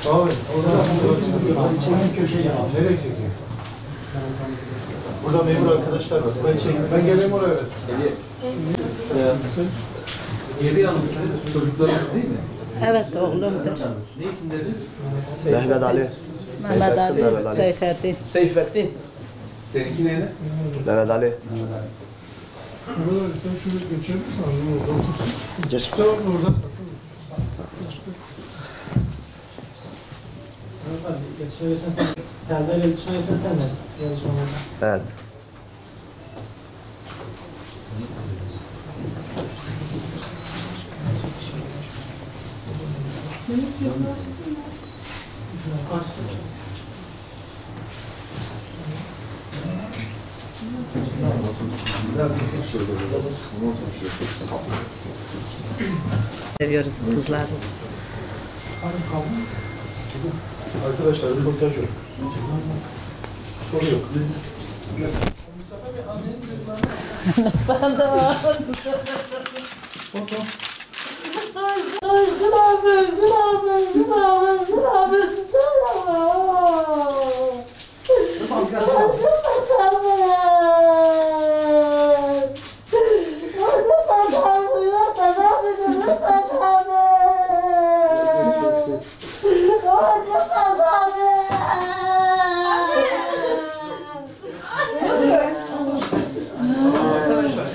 Sağ olun. Çekin köşeyi. Nereye çekiyor? Burada memur arkadaşlar var. Ben geleyim oraya öğretsin. Geri yalnız çocuklarınız değil mi? Evet, oğlumdur. Ne isimleriniz? Mehmet Ali. Mehmet Ali Seyfettin. Seyfettin. Seninki neydi? Mehmet Ali. Sen şunu geçebilirsin abi. Orada otursun. Geç. Tamam orada. Geçen sen, terbiyeyle iletişime geçen sen de yarışmalarda. Evet. Seviyoruz kızları. Arkadaşlar röportaj yok. Soru yok. Ben de var. Foto.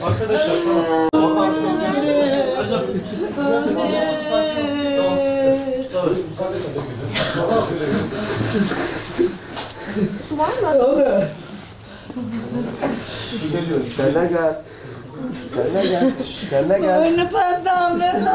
Arkadaşlar tamam. Su var mı? Su geliyor. Kendine gel. Kendine gel. Kendine gel. Oyunu pandam ben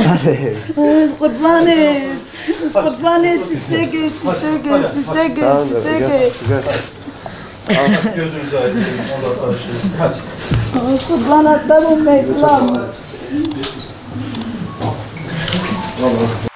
Hadi. Kurbanı çiçeği. Tamam da gel. Gözünüzü aydın. Allah bağışlasın. Hadi. Kurban atamam meklam. Vallahi.